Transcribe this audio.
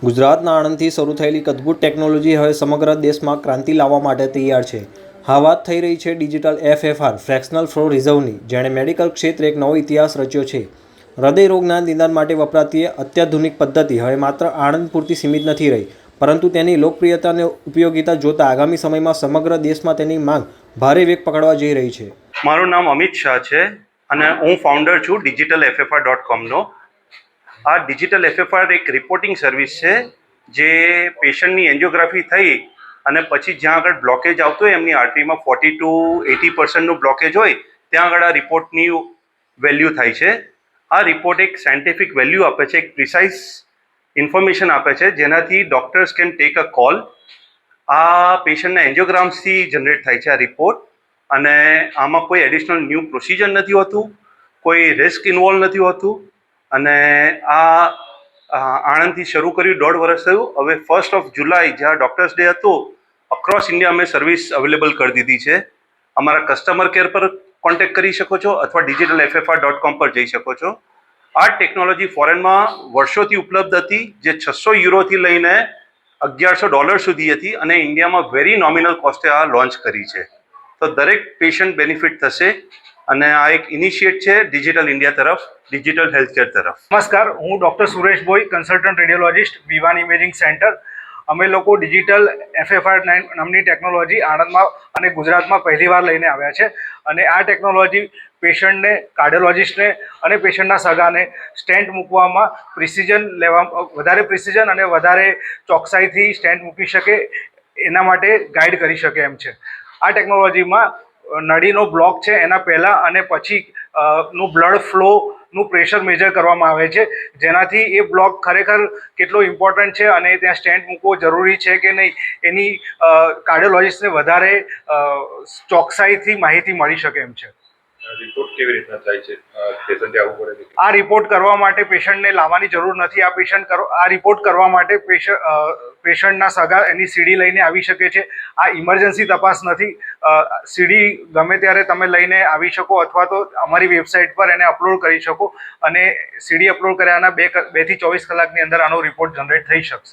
ગુજરાતના આણંદથી શરૂ થયેલી એક અદ્ભુત ટેકનોલોજી હવે સમગ્ર દેશમાં ક્રાંતિ લાવવા માટે તૈયાર છે. હા, વાત થઈ રહી છે ડિજિટલ FFR ફ્રેક્શનલ ફ્લો રિઝર્વની, જેણે મેડિકલ ક્ષેત્રે એક નવો ઇતિહાસ રચ્યો છે. હૃદય રોગના નિદાન માટે વપરાતી અત્યાધુનિક પદ્ધતિ હવે માત્ર આણંદ પૂરતી સીમિત નથી રહી, પરંતુ તેની લોકપ્રિયતા અને ઉપયોગિતા જોતા આગામી સમયમાં સમગ્ર દેશમાં તેની માંગ ભારે વેગ પકડવા જઈ રહી છે. મારું નામ અમિત શાહ છે અને હું ફાઉન્ડર છું digitalffr.comનો. આ ડિજિટલ FFR એક રિપોર્ટિંગ સર્વિસ છે જે પેશન્ટની એન્જિયોગ્રાફી થઈ અને પછી જ્યાં આગળ બ્લોકેજ આવતો હોય એમની આર્ટરીમાં 40 to 80% બ્લોકેજ હોય ત્યાં આગળ આ રિપોર્ટની વેલ્યુ થાય છે. આ રિપોર્ટ એક સાયન્ટિફિક વેલ્યુ આપે છે, એક પ્રિસાઇઝ ઇન્ફોર્મેશન આપે છે, જેનાથી doctors can take a call. આ પેશન્ટના એન્જિયોગ્રામ્સથી જનરેટ થાય છે આ રિપોર્ટ, અને આમાં કોઈ એડિશનલ ન્યૂ પ્રોસિજર નથી હોતું, કોઈ રિસ્ક ઇન્વોલ્વ નથી હોતું. અને આ આણંદથી શરૂ કર્યું, 1.5 વર્ષ થયું. હવે 1 જુલાઈ જ્યાં ડૉક્ટર્સ ડે હતો, અક્રોસ ઇન્ડિયા અમે સર્વિસ અવેલેબલ કરી દીધી છે. અમારા કસ્ટમર કેર પર કોન્ટેક્ટ કરી શકો છો અથવા digitalffr.com પર જઈ શકો છો. આ ટેકનોલોજી ફોરેનમાં વર્ષોથી ઉપલબ્ધ હતી, જે €600 લઈને $1,100 સુધી હતી, અને ઇન્ડિયામાં વેરી નોમિનલ કોસ્ટે આ લોન્ચ કરી છે. તો દરેક પેશન્ટ બેનિફિટ થશે, અને આ એક ઇનિશિયેટ છે ડિજિટલ ઇન્ડિયા તરફ, ડિજિટલ હેલ્થકેર તરફ. નમસ્કાર, હું doctor Suresh Bhoi, consultant radiologist, Vivaan imaging centre. અમે લોકો ડિજિટલ FFR નામની ટેકનોલોજી આણંદમાં અને ગુજરાતમાં પહેલીવાર લઈને આવ્યા છે. અને આ ટેકનોલોજી પેશન્ટને, કાર્ડિયોલોજિસ્ટને અને પેશન્ટના સગાને સ્ટેન્ટ મૂકવામાં વધારે પ્રિસિઝન અને વધારે ચોકસાઈથી સ્ટેન્ટ મૂકી શકે એના માટે ગાઈડ કરી શકે એમ છે. આ ટેકનોલોજીમાં નળીનો બ્લોક છે એના પહેલાં અને પછી નું બ્લડ ફ્લોનું પ્રેશર મેજર કરવામાં આવે છે, જેનાથી એ બ્લોક ખરેખર કેટલો ઇમ્પોર્ટન્ટ છે અને ત્યાં સ્ટેન્ટ મૂકવો જરૂરી છે કે નહીં એની કાર્ડિયોલોજિસ્ટને વધારે ચોકસાઈથી માહિતી મળી શકે એમ છે. રિપોર્ટ કેવી રીતના થાય છે? પેશન્ટે આવવું પડે છે? આ રિપોર્ટ કરવા માટે પેશન્ટને લાવવાની જરૂર નથી. આ રિપોર્ટ કરવા માટે પેશન્ટના સગા એની સીડી લઈને આવી શકે છે. આ ઇમરજન્સી તપાસ નથી. સીડી ગમે ત્યારે તમે લઈને આવી શકો અથવા તો અમારી વેબસાઇટ પર એને અપલોડ કરી શકો, અને સીડી અપલોડ કર્યાના 2 થી 24 કલાકની અંદર આનો રિપોર્ટ જનરેટ થઈ શકશે.